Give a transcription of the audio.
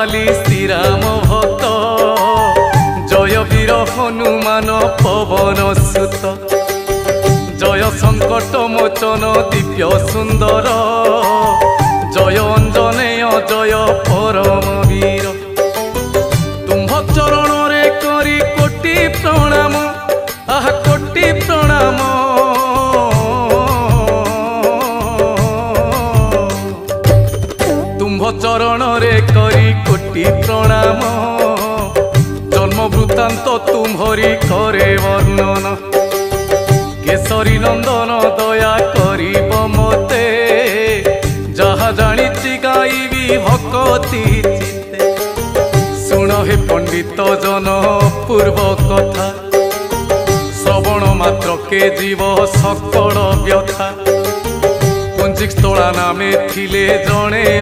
बाली श्रीराम भक्त जय वीर हनुमान पवन सुत जय संकट मोचन दिव्य सुंदर जय अंजनेय जय परम वीर तुम्भ चरण रे करी कोटि प्रणाम आह कोटि प्रणाम तुम्भ चरण रे करी कोटि प्रणाम जन्म वृत्तांत तुम्हरी करे वर्णन केसरी नंदन दया करिब मते जहा जानिछि गाइबी भक्ति चित्ते सुन हे पंडित जन पूर्व कथा श्रवण मात्र के जीव सकल व्यथा पुंजिक स्थला नामे थिले जणे।